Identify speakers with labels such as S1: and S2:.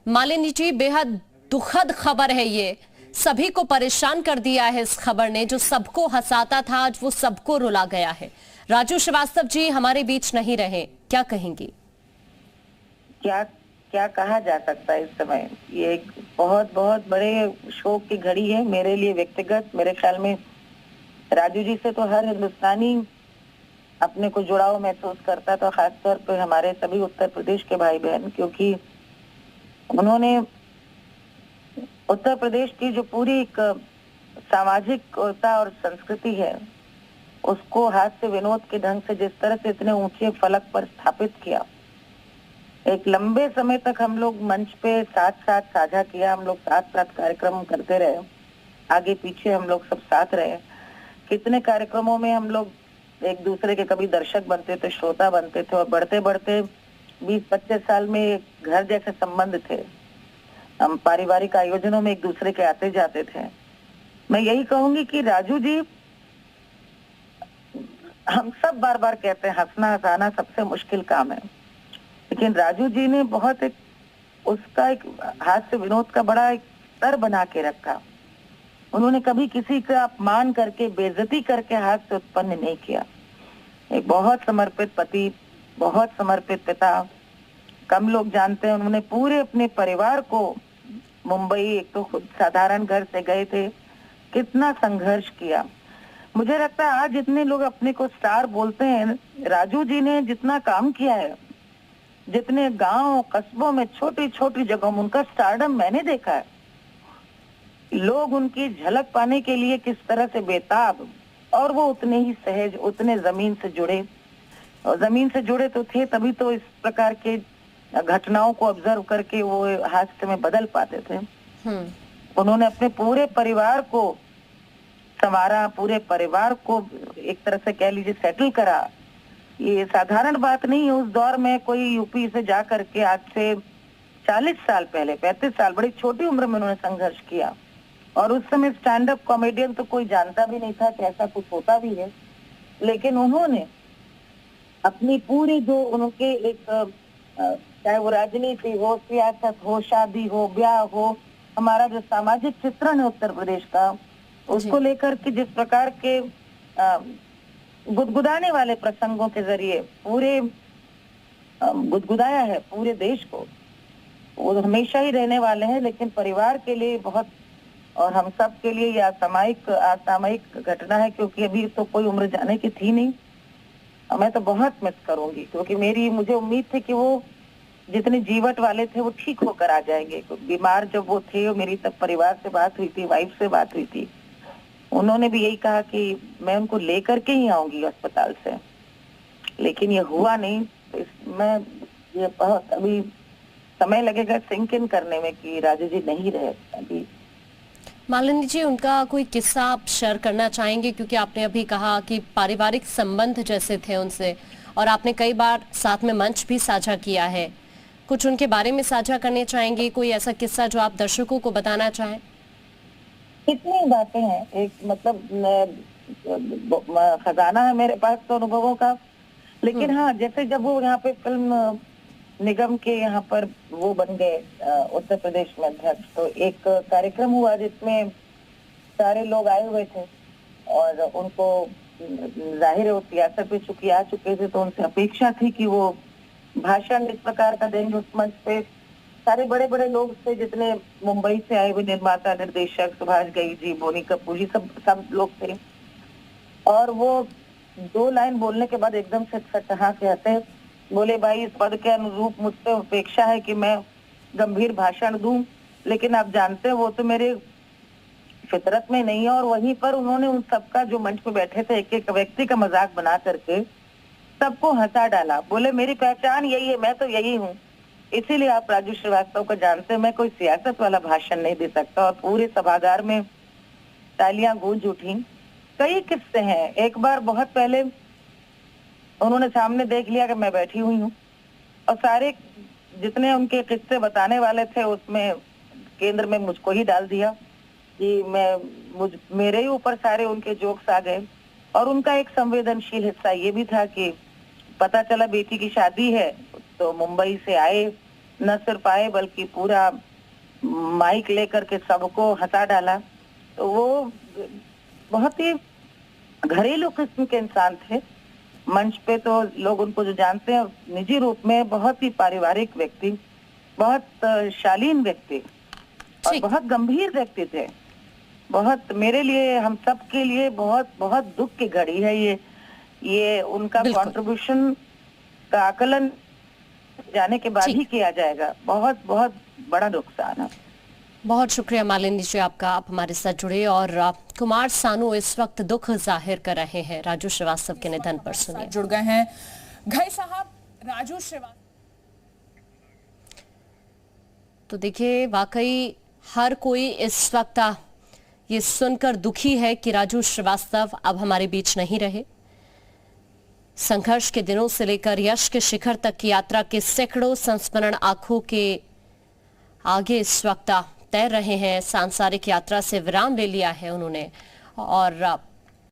S1: मालिनी जी, बेहद दुखद खबर है ये। सभी को परेशान कर दिया है इस खबर ने। जो सबको हंसाता था आज वो सबको रुला गया है। राजू श्रीवास्तव जी हमारे बीच नहीं रहे, क्या कहेंगी?
S2: क्या क्या कहा जा सकता है इस समय। ये एक बहुत बहुत बड़े शोक की घड़ी है मेरे लिए व्यक्तिगत। मेरे ख्याल में राजू जी से तो हर हिंदुस्तानी अपने को जुड़ाव महसूस करता था, खासतौर पर हमारे सभी उत्तर प्रदेश के भाई बहन, क्योंकि उन्होंने उत्तर प्रदेश की जो पूरी एक सामाजिकता और संस्कृति है उसको हास्य विनोद के ढंग से जिस तरह से इतने ऊंचे फलक पर स्थापित किया। एक लंबे समय तक हम लोग मंच पे साथ साथ साझा किया, हम लोग साथ साथ कार्यक्रम करते रहे, आगे पीछे हम लोग सब साथ रहे। कितने कार्यक्रमों में हम लोग एक दूसरे के कभी दर्शक बनते थे, श्रोता बनते थे, और बढ़ते बढ़ते 20-25 साल में एक घर जैसे संबंध थे। हम पारिवारिक आयोजनों में एक दूसरे के आते जाते थे। मैं यही कहूंगी कि राजू जी, हम सब बार बार कहते हैं हंसना हंसाना सबसे मुश्किल काम है, लेकिन राजू जी ने बहुत उसका एक हास्य विनोद का बड़ा एक स्तर बना के रखा। उन्होंने कभी किसी का अपमान करके, बेइज्जती करके हास्य उत्पन्न नहीं किया। एक बहुत समर्पित पति, बहुत समर्पित पिता, कम लोग जानते हैं उन्होंने पूरे अपने परिवार को, मुंबई एक तो खुद साधारण घर से गए थे, कितना संघर्ष किया। मुझे लगता है आज जितने लोग अपने को स्टार बोलते हैं, राजू जी ने जितना काम किया है, जितने गांव कस्बों में छोटी छोटी जगहों में उनका स्टारडम मैंने देखा है। लोग उनकी झलक पाने के लिए किस तरह से बेताब, और वो उतने ही सहज, उतने जमीन से जुड़े। और जमीन से जुड़े तो थे तभी तो इस प्रकार के घटनाओं को ऑब्जर्व करके वो हास्य में बदल पाते थे। उन्होंने अपने पूरे परिवार को संवारा, पूरे परिवार को एक तरह से कह लीजिए सेटल करा। ये साधारण बात नहीं है। उस दौर में कोई यूपी से जा करके आज से 40 साल पहले, 35 साल, बड़ी छोटी उम्र में उन्होंने संघर्ष किया। और उस समय स्टैंड अप कॉमेडियन तो कोई जानता भी नहीं था कि ऐसा कुछ होता भी है, लेकिन उन्होंने अपनी पूरी जो उनके एक चाहे वो राजनीति हो, सियासत हो, शादी हो, ब्याह हो, हमारा जो सामाजिक चित्रण है उत्तर प्रदेश का, उसको लेकर के जिस प्रकार के गुदगुदाने वाले प्रसंगों के जरिए पूरे गुदगुदाया है पूरे देश को, वो हमेशा ही रहने वाले हैं। लेकिन परिवार के लिए बहुत, और हम सब के लिए यह असामयिक घटना है, क्योंकि अभी तो कोई उम्र जाने की थी नहीं। मैं तो बहुत मिस करूंगी, क्योंकि मुझे उम्मीद थी कि वो जितने जीवट वाले थे वो ठीक होकर आ जाएंगे। बीमार जब वो थे, मेरी तब परिवार से बात हुई थी, वाइफ से बात हुई थी, उन्होंने भी यही कहा कि मैं उनको लेकर के ही आऊंगी अस्पताल से, लेकिन ये हुआ नहीं। तो इसमें ये बहुत अभी समय लगेगा सिंक इन करने में कि राजू जी नहीं रहे अभी।
S1: मालिनी जी, उनका कोई किस्सा आप शेयर करना चाहेंगे? क्योंकि आपने अभी कहा कि पारिवारिक संबंध जैसे थे उनसे, और आपने कई बार साथ में मंच भी साझा किया है। कुछ उनके बारे में साझा करने चाहेंगे? कोई ऐसा किस्सा जो आप दर्शकों को बताना चाहें?
S2: कितनी बातें हैं, एक मतलब खजाना है मेरे पास तो अनुभवों का। लेकिन हाँ, जैसे जब वो यहाँ पे फिल्म निगम के यहाँ पर वो बन गए उत्तर प्रदेश में अध्यक्ष, तो एक कार्यक्रम हुआ जिसमें सारे लोग आए हुए थे, और उनको जाहिर है वो सियासत पे चुकी आ चुके थे, तो उनसे अपेक्षा थी कि वो भाषण इस प्रकार का देंगे उस मंच पे। सारे बड़े बड़े लोग थे, जितने मुंबई से आए हुए निर्माता, निर्देशक, सुभाष घई जी, बोनी कपूर जी, सब लोग थे। और वो 2 लाइन बोलने के बाद एकदम से सटहा के हंसे, बोले भाई इस पद के अनुरूप मुझसे अपेक्षा है कि मैं गंभीर भाषण दूं, लेकिन आप जानते हैं वो तो मेरे फितरत में नहीं है। और वहीं पर उन्होंने उन सबका, जो मंच पे बैठे थे, एक एक व्यक्ति का मजाक बना करके सबको हंसा डाला। बोले मेरी पहचान यही है, मैं तो यही हूँ, इसीलिए आप राजू श्रीवास्तव को जानते हैं, मैं कोई सियासत वाला भाषण नहीं दे सकता। और पूरे सभागार में तालियां गूंज उठी। कई किस्से हैं। एक बार बहुत पहले उन्होंने सामने देख लिया कि मैं बैठी हुई हूँ, और सारे जितने उनके किस्से बताने वाले थे उसमें केंद्र में मुझको ही डाल दिया कि मेरे ही ऊपर सारे उनके जोक्स आ गए। और उनका एक संवेदनशील हिस्सा ये भी था कि पता चला बेटी की शादी है, तो मुंबई से आए, न सिर्फ आए बल्कि पूरा माइक लेकर के सबको हंसा डाला। तो वो बहुत ही घरेलू किस्म के इंसान थे। मंच पे तो लोग उनको जो जानते हैं, निजी रूप में बहुत ही पारिवारिक व्यक्ति, बहुत शालीन व्यक्ति और
S1: ठीक।
S2: बहुत गंभीर व्यक्ति थे। बहुत मेरे लिए, हम सब के लिए बहुत बहुत दुख की घड़ी है ये उनका
S1: बिल्कुल।
S2: कंट्रीब्यूशन का आकलन जाने के बाद
S1: ठीक।
S2: ही किया जाएगा। बहुत बहुत बड़ा नुकसान है।
S1: बहुत शुक्रिया मालिनी जी आपका, आप हमारे साथ जुड़े। और कुमार सानू इस वक्त दुख जाहिर कर रहे हैं राजू श्रीवास्तव के निधन पर। सुनिए।
S3: जुड़ गए हैं घई साहब, राजू श्रीवास्तव।
S1: तो देखिए, वाकई हर कोई इस वक्त ये सुनकर दुखी है कि राजू श्रीवास्तव अब हमारे बीच नहीं रहे। संघर्ष के दिनों से लेकर यश के शिखर तक की यात्रा के सैकड़ों संस्मरण आंखों के आगे इस वक्त तैर रहे हैं। सांसारिक यात्रा से विराम ले लिया है उन्होंने और